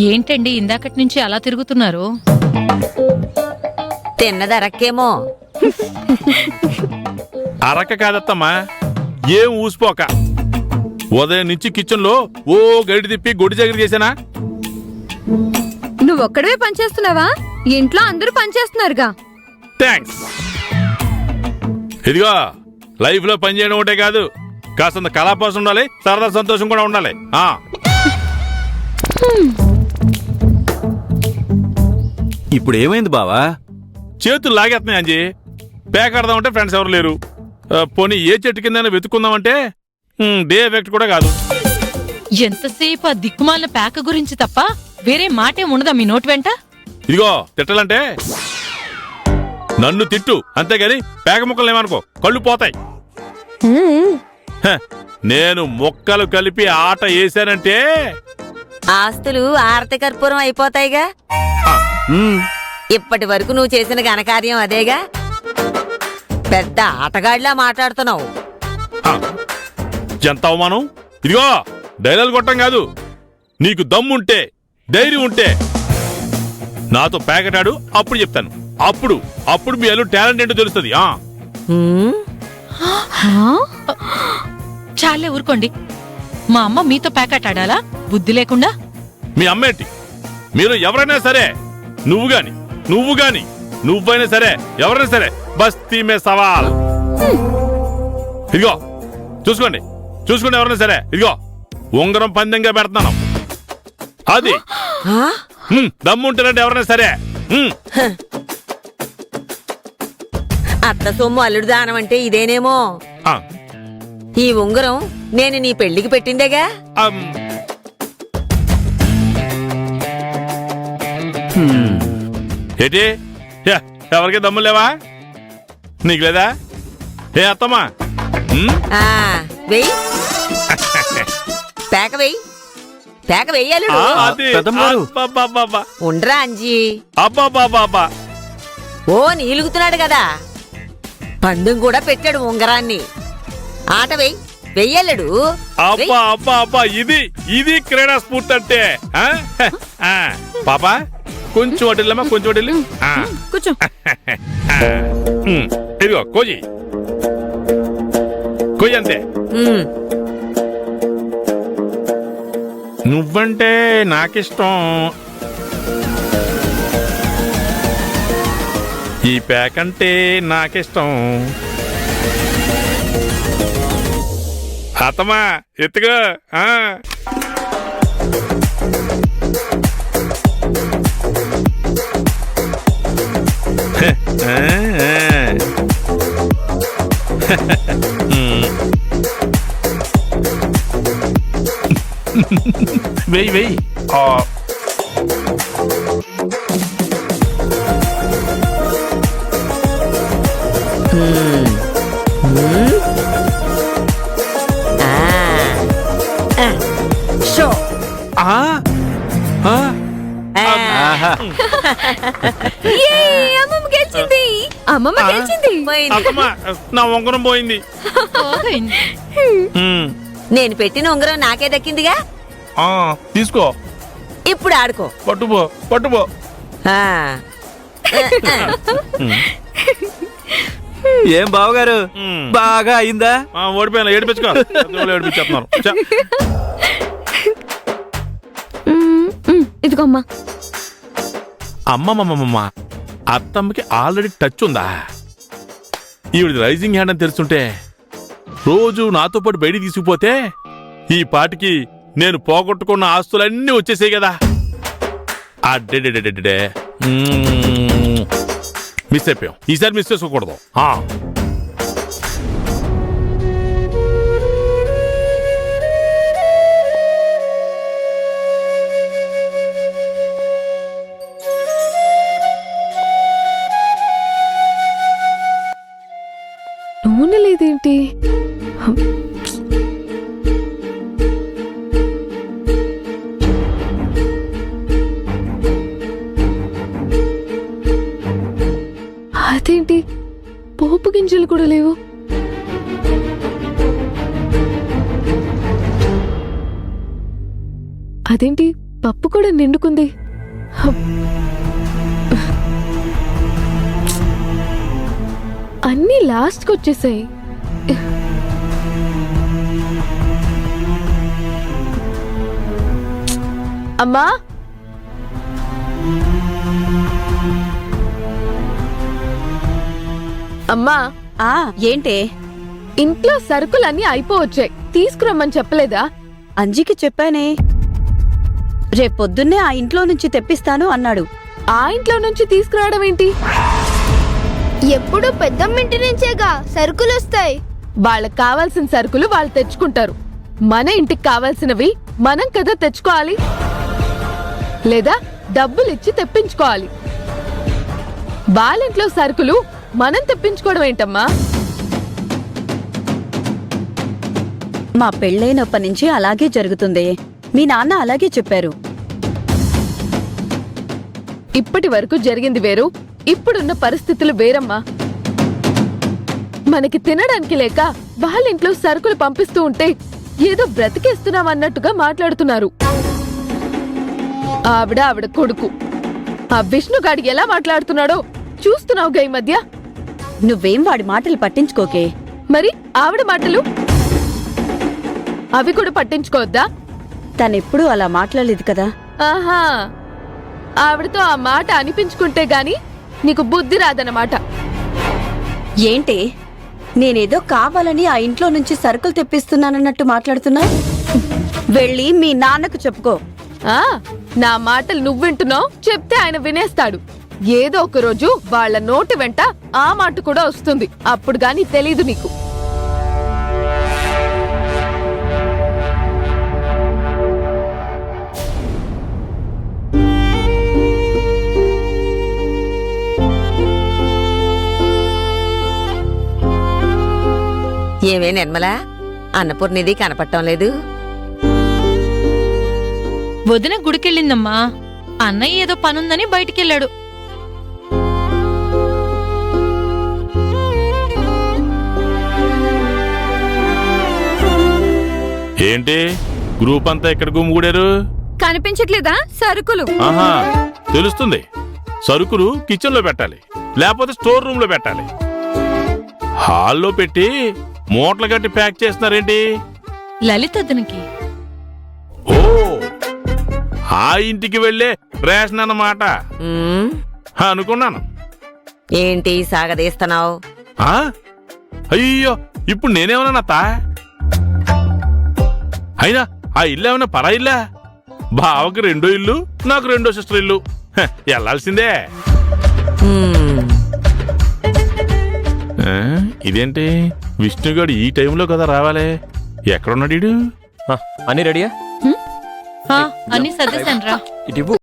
ఏంటండి ఇందాకటి నుంచి అలా తిరుగుతున్నారు? తిన్నదరక్కేమో. అరక కాదత్తమ్మా, ఏం ఊసిపోక. ఉదయం నుంచి కిచెన్ లో ఓ గడి తిప్పి గొడ్డి జగరి చేశానా? నువ్వొక్కడే పనిచేస్తున్నావా? ఇంట్లో అందరూ పనిచేస్తున్నారుగా. థ్యాంక్స్. ఇదిగో, లైఫ్ లో పని చేయడం ఒకటే కాదు, కాస్తంత కళాపాసం ఉండాలి, సరదా సంతోషం కూడా ఉండాలి. ఇప్పుడు ఏమైంది బావా? చేతులు లాగేస్తున్నాయి అంజీ. పేకాడదామంటే ఫ్రెండ్స్ ఎవరు లేరు. పోనీ ఏ చెట్టు కింద వెతుక్కుందామంటే డే ఎఫెక్ట్ కూడా కాదు. ఎంతసేపు ఆ దిక్కుమాలిన పేక గురించి తప్ప వేరే మాటే ఉండదా మీ నోటి వెంట? ఇదిగో, తిట్టాలంటే నన్ను తిట్టు, అంతేగాని పేక ముక్కలు ఏమనుకో, కళ్ళు పోతాయి. నేను ముక్కలు కలిపి ఆట వేశానంటే ఆస్తులు ఆరతి కర్పూరం అయిపోతాయిగా. ఇప్పటి వరకు నువ్వు చేసిన ఘనకార్యం అదేగా. పెద్ద ఆటగాడిలా మాట్లాడుతున్నావు. ఎంత అవమానం. ఇదిగో, డైలాగ్ కొట్టం కాదు, నీకు దమ్ముంటే ధైర్యం ఉంటే నాతో పేకటాడు, అప్పుడు చెప్తాను. అప్పుడు మీ అల్లు టాలెంట్ ఏంటో తెలుస్తుంది. చాలే ఊరుకోండి. మా అమ్మ మీతో పేకాటాడాలా బుద్ధి లేకుండా? మీ అమ్మేంటి, మీరు ఎవరైనా సరే, నువ్వు గాని నువ్వైనా సరే, ఎవరైనా సరే, బస్తీ మే సవాల్. ఇదిగో చూసుకోండి ఎవరైనా సరే. ఇదిగో, ఉంగరం పందెంగా పెడుతున్నాను. అది దమ్ముంటారంటే ఎవరైనా సరే. అత్త సొమ్ము అల్లుడు దానం అంటే ఇదేనేమో. ఈ ఉంగరం నేను నీ పెళ్లికి పెట్టిందేగా. ఏంటి, ఎవరికి దమ్ము లేవా? నీకు లేదా? ఏ అత్తమ్మా, వెయ్యి పేక వెయ్యాలి. ఉండరా అంజీ. అబ్బా, ఓ నీలుగుతున్నాడు కదా, పందెం కూడా పెట్టాడు ఉంగరాన్ని. ఆట వెయ్యలేడు. అబ్బా, ఇది క్రీడా స్ఫూర్తి అంటే. పాపా, కొంచెం వడ్డిల్లమ్మా, కొంచెం వడ్డిల్లు. కూర్చో. ఇదిగో కొయ్యి అంతే. నువ్వంటే నాకిష్టం. ఈ ప్యాక్ అంటే నాకిష్టం. అత్తమా, ఎత్తుగా. వెయ్యి. షో. అమ్మమ్మ గెలిచింది. నా ఉంగరం పోయింది. నేను పెట్టిన ఉంగరం నాకే దక్కిందిగా. తీసుకో, ఇప్పుడు ఆడుకో. పట్టుపో. ఏం బావగారు, బాగా అయిందా? ఓడిపోయినా, ఏడిపించుకున్నారు. ఇదిగోమ్మా. అమ్మమ్మమ్మ, అత్తమ్మకి ఆల్రెడీ టచ్ ఉందా? ఈవిడ రైజింగ్ హ్యాండ్ అని తెలుసుంటే రోజు నాతో పాటు బయటికి తీసుకుపోతే ఈ పాటికి నేను పోగొట్టుకున్న ఆస్తులన్నీ వచ్చేసాయి కదా. అడ్డే మిస్ అయిపోయాం. ఈసారి మిస్ చేసుకోకూడదు. నూనె లేదేంటి? అదేంటి, పోపు గింజలు కూడా లేవు. అదేంటి, పప్పు కూడా నిండుకుంది. హప్. అన్నీ లాస్ట్కి వచ్చేసాయి. అమ్మా, అమ్మా, ఏంటే? ఇంట్లో సరుకులన్నీ అయిపోవచ్చాయి, తీసుకురమ్మని చెప్పలేదా? అంజికి చెప్పానే, రేపొద్దున్నే ఆ ఇంట్లో నుంచి తెప్పిస్తాను అన్నాడు. ఆ ఇంట్లో నుంచి తీసుకురావడం ఏంటి? ఎప్పుడు పెద్దమ్మింటి నుంచేగా సరుకులు వస్తాయి. వాళ్ళకి కావాల్సిన సరుకులు వాళ్ళు తెచ్చుకుంటారు. మన ఇంటికి కావాల్సినవి మనం కదా తెచ్చుకోవాలి, లేదా డబ్బులు ఇచ్చి తెప్పించుకోవాలి. వాళ్ళింట్లో సరుకులు మనం తెప్పించుకోవడం ఏంటమ్మా? మా పెళ్ళైనప్పటి నుంచి అలాగే జరుగుతుంది. మీ నాన్న అలాగే చెప్పారు. ఇప్పటి వరకు జరిగింది వేరు, ఇప్పుడున్న పరిస్థితులు వేరమ్మా. మనకి తినడానికి లేక వాళ్ళింట్లో సరుకులు పంపిస్తూ ఉంటే ఏదో బ్రతికేస్తున్నామన్నట్టుగా మాట్లాడుతున్నారు. ఆవిడ కొడుకు ఆ విష్ణుగాడి ఎలా మాట్లాడుతున్నాడో చూస్తున్నావుగా ఈ మధ్య. నువ్వేం వాడి మాటలు పట్టించుకోకే. మరి ఆవిడ మాటలు అవి కూడా పట్టించుకోవద్దా? తనెప్పుడూ అలా మాట్లాడలేదు కదా. ఆహా, ఆవిడతో ఆ మాట అనిపించుకుంటే గాని నీకు బుద్ధి రాదన్నమాట. ఏంటి, నేనేదో కావాలని ఆ ఇంట్లో నుంచి సరుకులు తెప్పిస్తున్నానన్నట్టు మాట్లాడుతున్నా? వెళ్ళి మీ నాన్నకు చెప్పుకో. ఆ, నా మాటలు నువ్వు వింటున్నావు, చెప్తే ఆయన వినేస్తాడు. ఏదో ఒక రోజు వాళ్ళ నోటి వెంట ఆ మాట కూడా వస్తుంది. అప్పుడు గాని తెలీదు నీకు. ఏమే నిర్మలా, అన్నపూర్ణిది కనపడటం లేదు. వదిన గుడికెళ్ళిందమ్మా. అన్నయ్య ఏదో పనుందని బయటికెళ్ళాడు. ఏంటి గ్రూప్ అంతా ఇక్కడ గుమ్ముగూడారు? కనిపించట్లేదా సరుకులు? ఆహా, తెలుస్తుంది. సరుకులు కిచెన్ లో పెట్టాలి, లేకపోతే స్టోర్ రూమ్ లో పెట్టాలి. హాల్లో పెట్టి మూటలు కట్టి ప్యాక్ చేస్తున్నారేంటి? లలిత వదినకి. ఓ, ఆ ఇంటికి వెళ్ళే రేషన్ అన్నమాట ఉమ్, అనుకున్నాను. ఏంటి సాగదీస్తున్నావు? ఆ? అయ్యో, ఇప్పుడు నేనేమన్నా తా? అయినా ఆ ఇల్లు ఏమన్నా పరా ఇల్లా? బావకి రెండో ఇల్లు, నాకు రెండో సిస్టర్ ఇల్లు. వెళ్ళాల్సిందే. ఉమ్, ఇదేంటి విష్ణుగాడు ఈ టైంలో కదా రావాలి? ఎక్కడున్నాడు ఈడు? అన్ని రెడీయా? అన్ని సర్దేశాను రా. ఇటు